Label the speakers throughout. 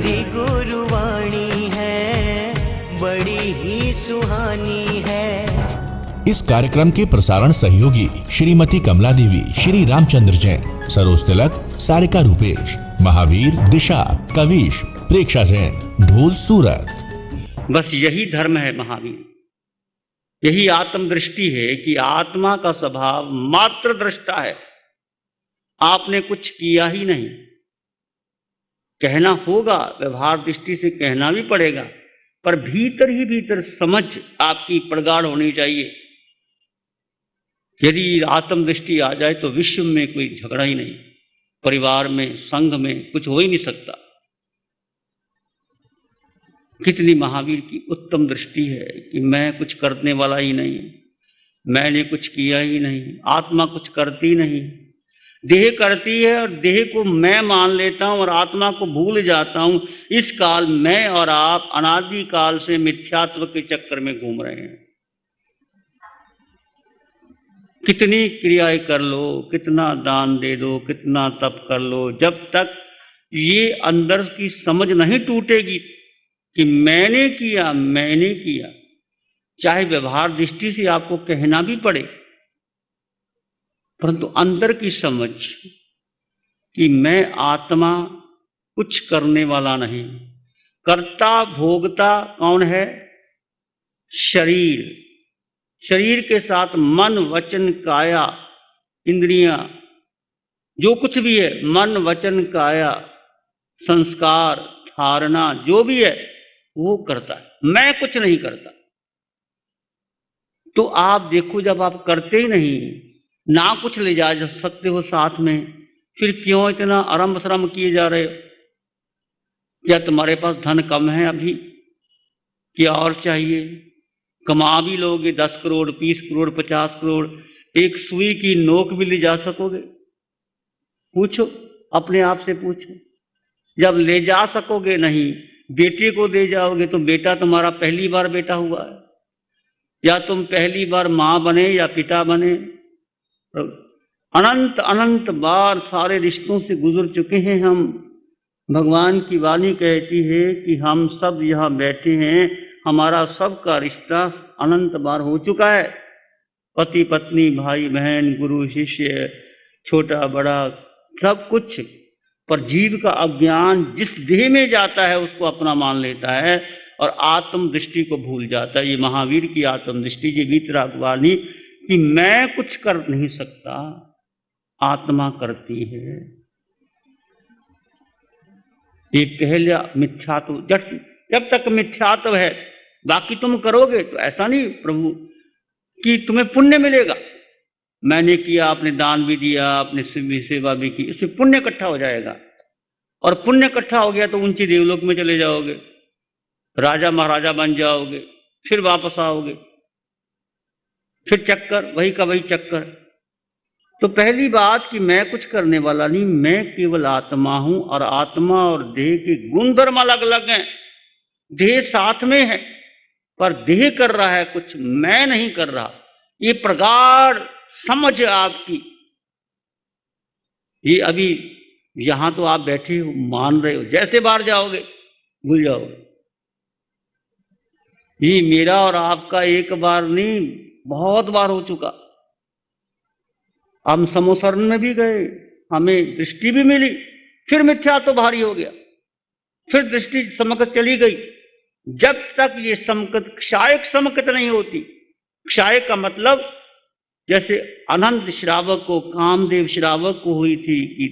Speaker 1: हमारी गुरुवाणी है, बड़ी ही सुहानी है।
Speaker 2: इस कार्यक्रम के प्रसारण सहयोगी श्रीमती कमला देवी, श्री रामचंद्र जैन, सरोज तिलक, सारिका रूपेश, महावीर, दिशा, कविश, प्रेक्षा जैन, ढोल, सूरत।
Speaker 3: बस यही धर्म है महावीर, यही आत्मदृष्टि है कि आत्मा का स्वभाव मात्र दृष्टा है। आपने कुछ किया ही नहीं। कहना होगा, व्यवहार दृष्टि से कहना भी पड़ेगा, पर भीतर ही भीतर समझ आपकी प्रगाढ़ होनी चाहिए। यदि आत्मदृष्टि आ जाए तो विश्व में कोई झगड़ा ही नहीं, परिवार में, संघ में कुछ हो ही नहीं सकता। कितनी महावीर की उत्तम दृष्टि है कि मैं कुछ करने वाला ही नहीं, मैंने कुछ किया ही नहीं, आत्मा कुछ करती नहीं, देह करती है और देह को मैं मान लेता हूं और आत्मा को भूल जाता हूं। इस काल मैं और आप अनादि काल से मिथ्यात्व के चक्कर में घूम रहे हैं। कितनी क्रियाएं कर लो, कितना दान दे दो, कितना तप कर लो, जब तक ये अंदर की समझ नहीं टूटेगी कि मैंने किया, चाहे व्यवहार दृष्टि से आपको कहना भी पड़े, परंतु अंदर की समझ कि मैं आत्मा कुछ करने वाला नहीं, कर्ता भोगता कौन है? शरीर। शरीर के साथ मन, वचन, काया, इंद्रियां, जो कुछ भी है, मन, वचन, काया, संस्कार, धारणा, जो भी है वो करता है, मैं कुछ नहीं करता। तो आप देखो, जब आप करते ही नहीं, ना कुछ ले जा सकते हो साथ में, फिर क्यों इतना आरंभ श्रम किए जा रहे हो? क्या तुम्हारे पास धन कम है अभी? क्या और चाहिए? कमा भी लोगे 10 करोड़, 20 करोड़, 50 करोड़, एक सुई की नोक भी ले जा सकोगे? पूछो, अपने आप से पूछो। जब ले जा सकोगे नहीं, बेटे को दे जाओगे तो बेटा तुम्हारा पहली बार बेटा हुआ है, या तुम पहली बार माँ बने या पिता बने। अनंत अनंत बार सारे रिश्तों से गुजर चुके हैं हम। भगवान की वाणी कहती है कि हम सब यहाँ बैठे हैं, हमारा सबका रिश्ता अनंत बार हो चुका है। पति पत्नी, भाई बहन, गुरु शिष्य, छोटा बड़ा, सब कुछ। पर जीव का अज्ञान जिस देह में जाता है उसको अपना मान लेता है और आत्म दृष्टि को भूल जाता है। ये महावीर की आत्म दृष्टि, ये वीतरागवाणी कि मैं कुछ कर नहीं सकता, आत्मा करती है। ये पहला मिथ्यात्व, जब तक मिथ्यात्व है, बाकी तुम करोगे तो ऐसा नहीं प्रभु कि तुम्हें पुण्य मिलेगा। मैंने किया, आपने दान भी दिया, आपने सेवा भी की, इससे पुण्य इकट्ठा हो जाएगा, और पुण्य इकट्ठा हो गया तो ऊंची देवलोक में चले जाओगे, राजा महाराजा बन जाओगे, फिर वापस आओगे, फिर चक्कर वही का वही चक्कर। तो पहली बात कि मैं कुछ करने वाला नहीं, मैं केवल आत्मा हूं, और आत्मा और देह के गुण धर्म अलग अलग हैं। देह साथ में है पर देह कर रहा है कुछ, मैं नहीं कर रहा। ये प्रगाढ़ समझ आपकी, ये अभी यहां तो आप बैठे हो, मान रहे हो, जैसे बाहर जाओगे भूल जाओगे। ये मेरा और आपका एक बार नहीं, बहुत बार हो चुका। हम समोसरण में भी गए, हमें दृष्टि भी मिली, फिर मिथ्या तो भारी हो गया, फिर दृष्टि समकत चली गई। जब तक ये समकत क्षायक समकत नहीं होती, क्षायक का मतलब जैसे अनंत श्रावक को, कामदेव श्रावक को हुई थी कि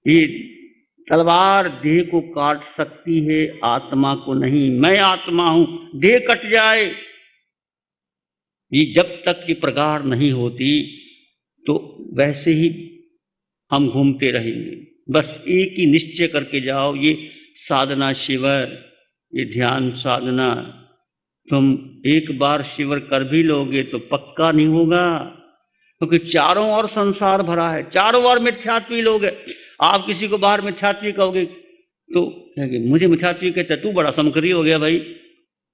Speaker 3: ये तलवार देह को काट सकती है, आत्मा को नहीं। मैं आत्मा हूं, देह कट जाए, ये जब तक ये प्रगाढ़ नहीं होती तो वैसे ही हम घूमते रहेंगे। बस एक ही निश्चय करके जाओ, ये साधना शिविर, ये ध्यान साधना, तुम एक बार शिविर कर भी लोगे तो पक्का नहीं होगा, क्योंकि चारों ओर संसार भरा है, चारों ओर मिथ्यात्वी लोग हैं। आप किसी को बाहर मिथ्यात्वी कहोगे तो कहेंगे मुझे मिथ्यात्वी कहते, तू बड़ा समकरी हो गया भाई,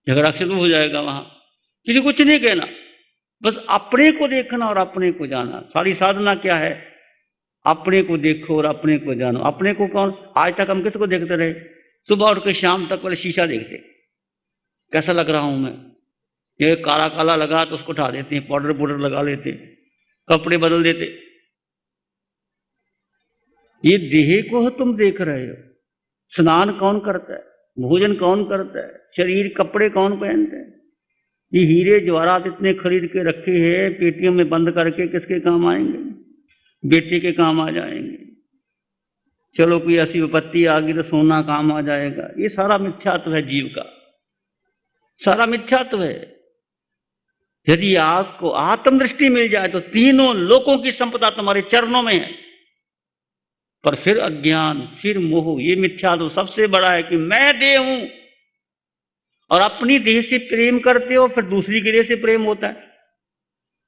Speaker 3: झगड़ा शुरू हो जाएगा वहां। किसी कुछ नहीं कहना, बस अपने को देखना और अपने को जाना। सारी साधना क्या है? अपने को देखो और अपने को जानो। अपने को कौन? आज तक हम किसको देखते रहे? सुबह उठ के शाम तक पहले शीशा देखते, कैसा लग रहा हूं मैं। ये काला काला लगा तो उसको उठा देते हैं, पाउडर पाउडर लगा लेते, कपड़े बदल देते। ये देह को हो तुम देख रहे हो। स्नान कौन करता है, भोजन कौन करता है, शरीर कपड़े कौन पहनते हैं। ये हीरे जवाहरात इतने खरीद के रखे हैं, पेटियों में बंद करके किसके काम आएंगे? बेटे के काम आ जाएंगे। चलो कोई ऐसी विपत्ति आ गई तो सोना काम आ जाएगा। ये सारा मिथ्यात्व है जीव का, सारा मिथ्यात्व है। यदि आपको आत्मदृष्टि मिल जाए तो तीनों लोकों की संपदा तुम्हारे चरणों में है। पर फिर अज्ञान, फिर मोह, ये मिथ्यात्व सबसे बड़ा है कि मैं देह हूं, और अपनी देह से प्रेम करते हो, फिर दूसरी की देह से प्रेम होता है।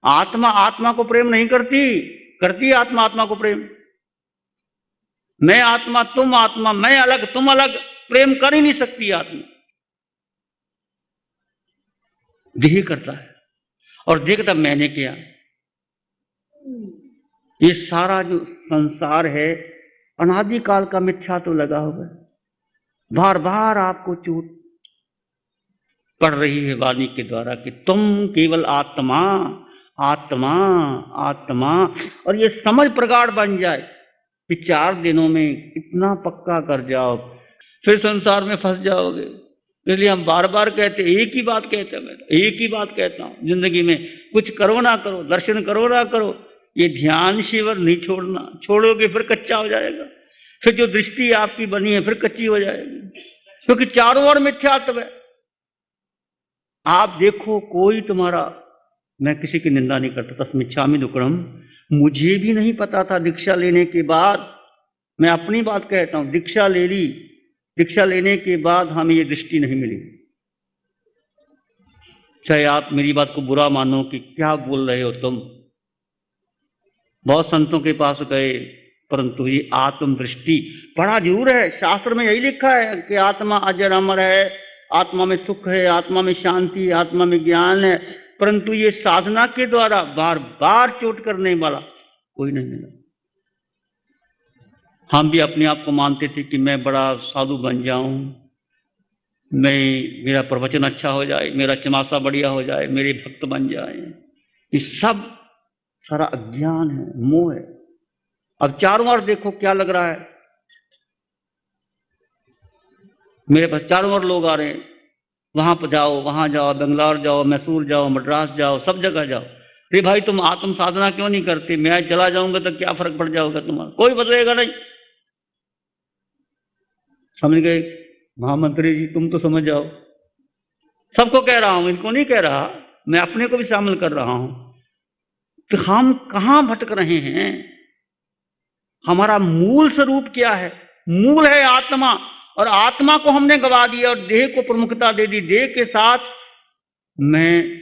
Speaker 3: आत्मा आत्मा को प्रेम नहीं करती, करती आत्मा आत्मा को प्रेम। मैं आत्मा तुम आत्मा, मैं अलग तुम अलग, प्रेम कर ही नहीं सकती आत्मा। देह करता है और देखता मैंने किया। ये सारा जो संसार है अनादिकाल का मिथ्यात्व लगा हुआ है। बार बार आपको चोट पड़ रही है वाणी के द्वारा कि तुम केवल आत्मा आत्मा आत्मा। और ये समझ प्रगाढ़ बन जाए कि 4 दिनों में इतना पक्का कर जाओ, फिर संसार में फंस जाओगे। इसलिए हम बार बार कहते, एक ही बात कहते हैं, मैं एक ही बात कहता हूं जिंदगी में, कुछ करो ना करो, दर्शन करो ना करो, ये ध्यान शिविर नहीं छोड़ना। छोड़ोगे फिर कच्चा हो जाएगा, फिर जो दृष्टि आपकी बनी है फिर कच्ची हो जाएगी, क्योंकि चारों ओर मिथ्यात्व है। आप देखो कोई तुम्हारा, मैं किसी की निंदा नहीं करता, तस्मिच्छामि दुक्कडम, मुझे भी नहीं पता था दीक्षा लेने के बाद, मैं अपनी बात कहता हूं, दीक्षा ले ली, दीक्षा लेने के बाद हमें ये दृष्टि नहीं मिली। चाहे आप मेरी बात को बुरा मानो कि क्या बोल रहे हो तुम, बहुत संतों के पास गए, परंतु ये आत्मदृष्टि पढ़ा जरूर है, शास्त्र में यही लिखा है कि आत्मा अजर अमर है, आत्मा में सुख है, आत्मा में शांति है, आत्मा में ज्ञान है, परंतु ये साधना के द्वारा बार बार चोट करने वाला कोई नहीं मिला। हम भी अपने आप को मानते थे कि मैं बड़ा साधु बन जाऊं, मेरा प्रवचन अच्छा हो जाए, मेरा चमासा बढ़िया हो जाए, मेरे भक्त बन जाए। ये सब सारा अज्ञान है, मोह है। अब चारों ओर देखो क्या लग रहा है, मेरे पास चारों ओर लोग आ रहे हैं, वहां पर जाओ, वहां जाओ, बेंगलोर जाओ, मैसूर जाओ, मद्रास जाओ, सब जगह जाओ। अरे भाई तुम आत्म साधना क्यों नहीं करते? मैं चला जाऊंगा तो क्या फर्क पड़ जाओगा तुम्हारा? कोई बदलेगा नहीं। समझ गए महामंत्री जी? तुम तो समझ जाओ। सबको कह रहा हूं, इनको नहीं कह रहा, मैं अपने को भी शामिल कर रहा हूं। तो हम कहां भटक रहे हैं? हमारा मूल स्वरूप क्या है? मूल है आत्मा, और आत्मा को हमने गवा दिया और देह को प्रमुखता दे दी। देह के साथ मैं,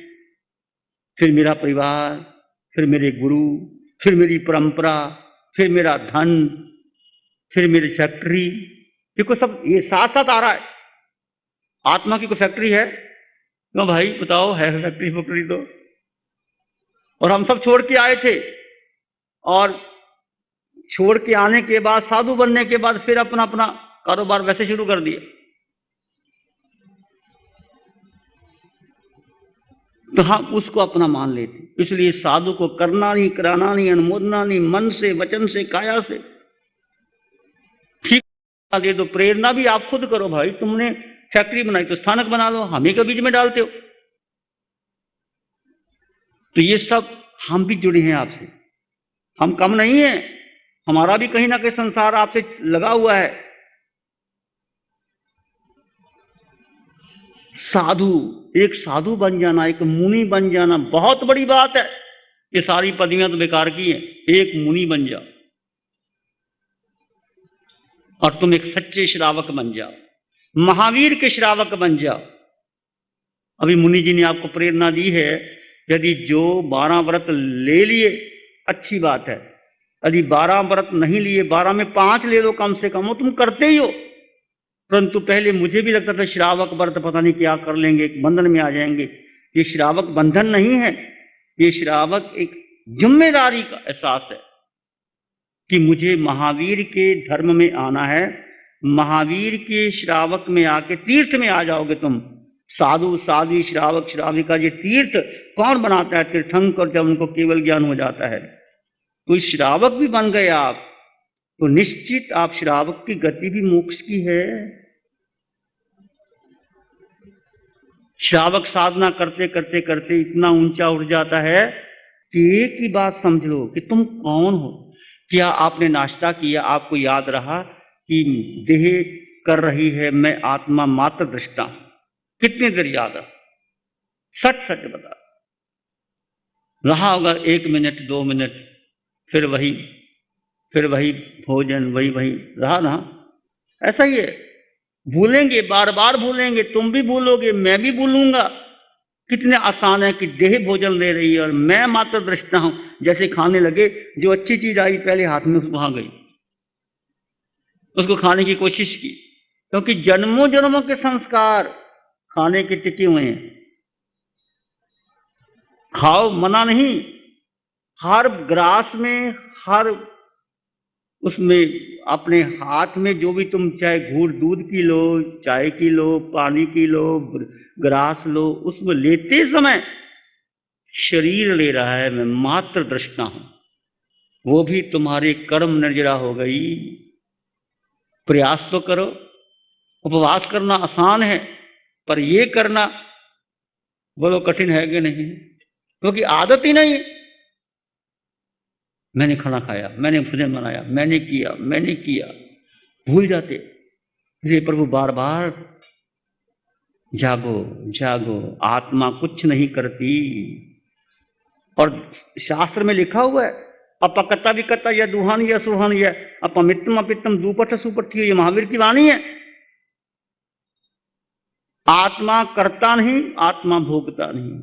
Speaker 3: फिर मेरा परिवार, फिर मेरे गुरु, फिर मेरी परंपरा, फिर मेरा धन, फिर मेरी फैक्ट्री, देखो सब ये साथ साथ आ रहा है। आत्मा की कोई फैक्ट्री है? क्यों भाई बताओ, है फैक्ट्री फैक्ट्री तो? और हम सब छोड़ के आए थे, और छोड़ के आने के बाद, साधु बनने के बाद, फिर अपना अपना कारोबार वैसे शुरू कर दिया। तो हम उसको अपना मान लेते। इसलिए साधु को करना नहीं, कराना नहीं, अनुमोदना नहीं, मन से, वचन से, काया से ठीक दे दो। प्रेरणा भी आप खुद करो भाई। तुमने फैक्ट्री बनाई तो स्थानक बना लो, हम ही के बीच में डालते हो। तो ये सब हम भी जुड़े हैं आपसे, हम कम नहीं है, हमारा भी कहीं ना कहीं संसार आपसे लगा हुआ है। साधु, एक साधु बन जाना, एक मुनि बन जाना बहुत बड़ी बात है। ये सारी पदवियां तो बेकार की हैं। एक मुनि बन जाओ और तुम एक सच्चे श्रावक बन जाओ, महावीर के श्रावक बन जाओ। अभी मुनि जी ने आपको प्रेरणा दी है, यदि जो 12 व्रत ले लिए अच्छी बात है, यदि 12 व्रत नहीं लिए, 12 में 5 ले लो कम से कम, वो तुम करते ही हो। परंतु पहले मुझे भी लगता था श्रावक व्रत पता नहीं क्या कर लेंगे, बंधन में आ जाएंगे। ये श्रावक बंधन नहीं है, ये श्रावक एक जिम्मेदारी का एहसास है कि मुझे महावीर के धर्म में आना है, महावीर के श्रावक में आके तीर्थ में आ जाओगे तुम। साधु साध्वी श्रावक श्राविका, ये तीर्थ कौन बनाता है? तीर्थंकर, जब उनको केवल ज्ञान हो जाता है। तो श्रावक भी बन गए आप, तो निश्चित आप श्रावक की गति भी मोक्ष की है। श्रावक साधना करते करते करते इतना ऊंचा उठ जाता है कि एक ही बात समझ लो कि तुम कौन हो। क्या आपने नाश्ता किया, आपको याद रहा कि देह कर रही है, मैं आत्मा मात्र दृष्टा हूं? कितनी देर याद रहा? सच सच बता। रहा होगा 1 मिनट 2 मिनट, फिर वही भोजन, वही रहा ना। ऐसा ही है, भूलेंगे, बार बार भूलेंगे, तुम भी भूलोगे, मैं भी भूलूंगा। कितने आसान है कि देह भोजन ले रही है और मैं मात्र दृष्टा हूं। जैसे खाने लगे, जो अच्छी चीज आई पहले हाथ में वहां गई, उसको खाने की कोशिश की, क्योंकि जन्मों जन्मों के संस्कार खाने के टिके हुए हैं। खाओ, मना नहीं। हर ग्रास में, हर उसमें अपने हाथ में जो भी तुम चाहे घूंट दूध की लो, चाय की लो, पानी की लो, ग्रास लो, उसमें लेते समय शरीर ले रहा है, मैं मात्र दृष्टा हूं। वो भी तुम्हारे कर्म निर्जरा हो गई। प्रयास तो करो। उपवास करना आसान है, पर ये करना बोलो कठिन है कि नहीं? क्योंकि आदत ही नहीं। मैंने खाना खाया, मैंने भोजन बनाया, मैंने किया, भूल जाते। इसलिए प्रभु बार बार जागो, आत्मा कुछ नहीं करती। और शास्त्र में लिखा हुआ है, अपकता विकता या दुहान या सुहान या अपमित्तम अपित्तम दुपठ सुपठ, ये महावीर की वाणी है। आत्मा करता नहीं, आत्मा भोगता नहीं,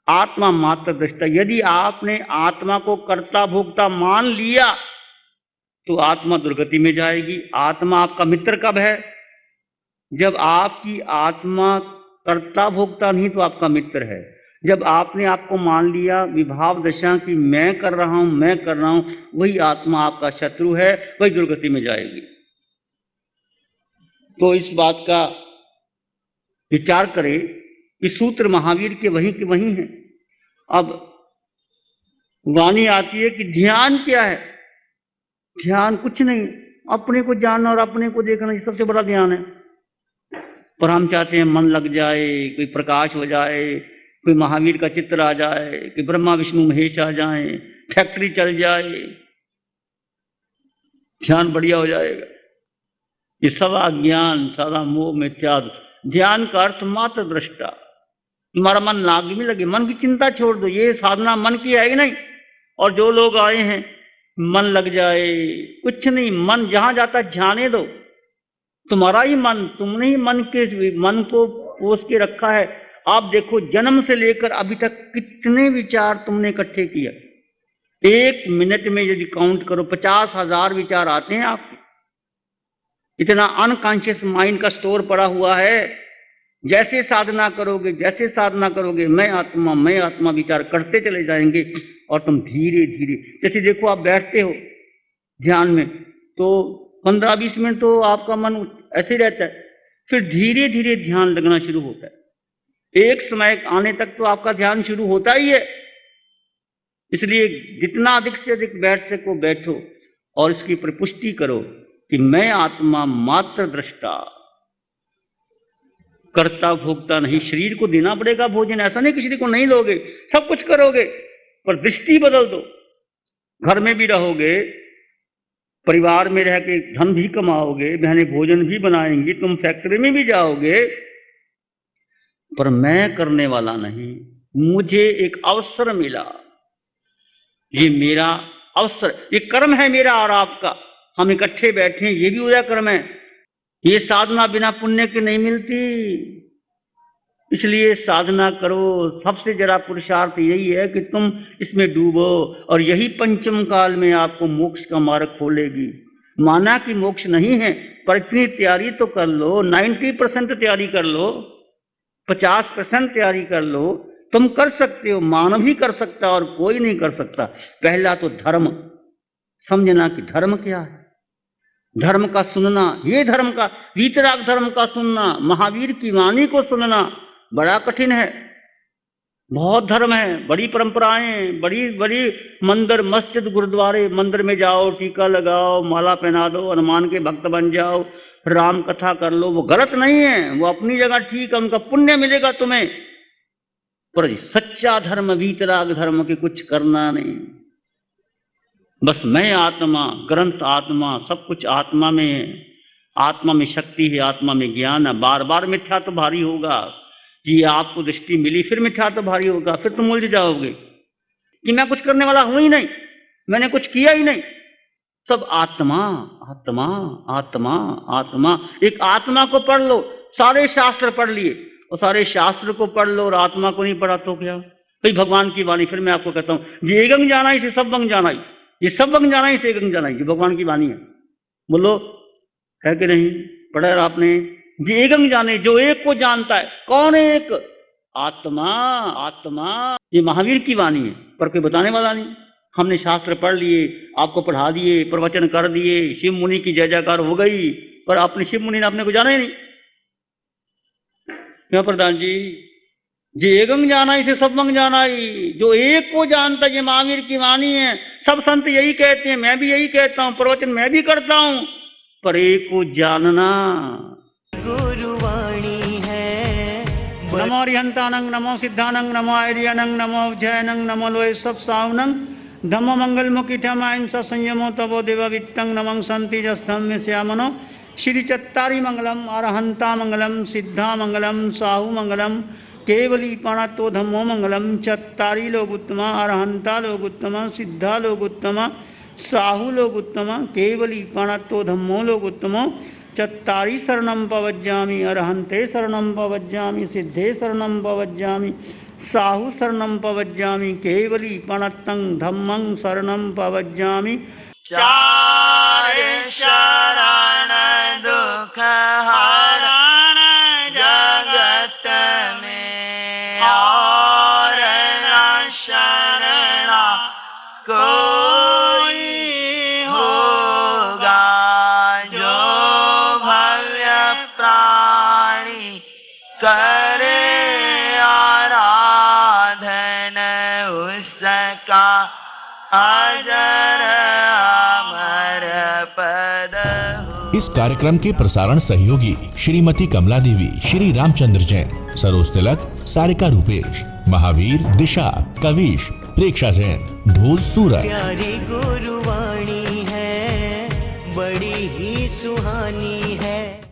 Speaker 3: आत्मा मात्र दृष्टा। यदि आपने आत्मा को कर्ता भोक्ता मान लिया तो आत्मा दुर्गति में जाएगी। आत्मा आपका मित्र कब है? जब आपकी आत्मा कर्ता भोक्ता नहीं तो आपका मित्र है। जब आपने आपको मान लिया विभाव दशा की मैं कर रहा हूं, वही आत्मा आपका शत्रु है, वही दुर्गति में जाएगी। तो इस बात का विचार करें कि सूत्र महावीर के वही हैं। अब वाणी आती है कि ध्यान क्या है? ध्यान कुछ नहीं, अपने को जानना और अपने को देखना, ये सबसे बड़ा ध्यान है। पर हम चाहते हैं मन लग जाए, कोई प्रकाश हो जाए, कोई महावीर का चित्र आ जाए, कोई ब्रह्मा विष्णु महेश आ जाए, फैक्ट्री चल जाए, ध्यान बढ़िया हो जाएगा। ये सदा ज्ञान, सदा मोह मिथ्या। ध्यान का अर्थ मात्र दृष्टा। तुम्हारा मन लाग भी लगे, मन की चिंता छोड़ दो, ये साधना मन की है ही नहीं। और जो लोग आए हैं मन लग जाए, कुछ नहीं, मन जहां जाता जाने दो। तुम्हारा ही मन, तुमने ही मन को पोस के रखा है। आप देखो जन्म से लेकर अभी तक कितने विचार तुमने इकट्ठे किए। 1 मिनट में यदि काउंट करो 50,000 विचार आते हैं आपके। इतना अनकॉन्शियस माइंड का स्टोर पड़ा हुआ है। जैसे साधना करोगे मैं आत्मा विचार करते चले जाएंगे। और तुम धीरे धीरे, जैसे देखो आप बैठते हो ध्यान में तो 15-20 मिनट तो आपका मन ऐसे रहता है, फिर धीरे धीरे ध्यान लगना शुरू होता है। एक समय आने तक तो आपका ध्यान शुरू होता ही है। इसलिए जितना अधिक से अधिक बैठ सको बैठो और इसकी प्रपुष्टि करो कि मैं आत्मा मात्र दृष्टा, कर्ता भोक्ता नहीं। शरीर को देना पड़ेगा भोजन, ऐसा नहीं कि शरीर को नहीं दोगे, सब कुछ करोगे, पर दृष्टि बदल दो। घर में भी रहोगे, परिवार में रह के धन भी कमाओगे, बहनें भोजन भी बनाएंगी, तुम फैक्ट्री में भी जाओगे, पर मैं करने वाला नहीं। मुझे एक अवसर मिला, ये मेरा अवसर, ये कर्म है मेरा और आपका। हम इकट्ठे बैठे हैं, ये भी उदय कर्म है। ये साधना बिना पुण्य की नहीं मिलती। इसलिए साधना करो। सबसे जरा पुरुषार्थ यही है कि तुम इसमें डूबो, और यही पंचम काल में आपको मोक्ष का मार्ग खोलेगी। माना कि मोक्ष नहीं है, पर इतनी तैयारी तो कर लो, 90% तैयारी कर लो, 50% तैयारी कर लो। तुम कर सकते हो, मानव ही कर सकता और कोई नहीं कर सकता। पहला तो धर्म समझना कि धर्म क्या है। धर्म का सुनना, ये धर्म का, वीतराग धर्म का सुनना, महावीर की वाणी को सुनना बड़ा कठिन है। बहुत धर्म है, बड़ी परंपराएं, बड़ी बड़ी मंदिर, मस्जिद, गुरुद्वारे, मंदिर में जाओ, टीका लगाओ, माला पहना दो, हनुमान के भक्त बन जाओ, राम कथा कर लो, वो गलत नहीं है, वो अपनी जगह ठीक है, उनका पुण्य मिलेगा तुम्हें। पर सच्चा धर्म, वीतराग धर्म के कुछ करना नहीं, बस मैं आत्मा, ग्रंथ आत्मा, सब कुछ आत्मा में है, आत्मा में शक्ति है, आत्मा में ज्ञान है। बार बार मिथ्या तो भारी होगा, ये आपको दृष्टि मिली, फिर मिथ्या तो भारी होगा, फिर तुम उलझ जाओगे कि मैं कुछ करने वाला हूं ही नहीं, मैंने कुछ किया ही नहीं। सब आत्मा आत्मा आत्मा आत्मा। एक आत्मा को पढ़ लो, सारे शास्त्र पढ़ लिए और सारे शास्त्र को पढ़ लो और आत्मा को नहीं पढ़ा तो क्या? भाई भगवान की वाणी, फिर मैं आपको कहता हूं, ये एकंग जाना ही से सब वंग जाना ही, ये सब वंग जाना ही से एकंग जाना ही, ये भगवान की वाणी है। बोलो है कि नहीं? पढ़ा है आपने? ये एकंग जाने, जो एक को जानता है। कौन है एक? आत्मा आत्मा। ये महावीर की वाणी है, पर कोई बताने वाला नहीं। हमने शास्त्र पढ़ लिए, आपको पढ़ा दिए, प्रवचन कर दिए, शिव मुनि की जय जयकार हो गई, पर आपने, शिव मुनि ने आपने को जाना ही नहीं। क्यों प्रधान जी? जे एकंग जाना ही से सब वंग जाना ही, जो एक को जानता, ये महावीर की वाणी है। सब संत यही कहते हैं, मैं भी यही कहता हूं, प्रवचन मैं भी करता हूं, पर एक को जानना।
Speaker 1: गुरुवाणी है।
Speaker 3: नमो अरिहंतानंग, नमो सिद्धानंग, नमो आर्यनंग, नमो जयनंग, नमो लोय सब सावनंग, धम्म मंगल मुखिठम अहिंसा संयमो तपो देव वित्तंग, नमं संति जस्थम में श्यामनो। श्री चत्तारी मंगलम, अरहंता मंगलम, सिद्धा मंगलम, साहु मंगलम, केवली पाणतो धम्मो मंगलम। चत्तारी लोग उत्तमा, अरहंता लोग उत्तमा, सिद्धा लोग उत्तमा, साहु लोग उत्तमा, केवली पाणतो धम्मो लोग उत्तमो। चत्तारी शरणं पवज्जामि, अरहंते शरणं पवज्जामि, सिद्धे शरणं पवज्जामि, साहु शरणं पवज्जामि, केवली पाणतं धम्मं शरणं पवज्जामि।
Speaker 4: चार शरण दुख हरण जगत में, और न शरणा कोई होगा। जो भव्य प्राणी करे आराधन, उसका अजर अमर पद हो।
Speaker 2: इस कार्यक्रम के प्रसारण सहयोगी श्रीमती कमला देवी, श्री रामचंद्र जैन, सरोज तिलक, सारिका रूपेश, महावीर, दिशा, कविश, प्रेक्षा जैन, ढोल सूरज।
Speaker 1: प्यारी गुरुवाणी है, बड़ी ही सुहानी है।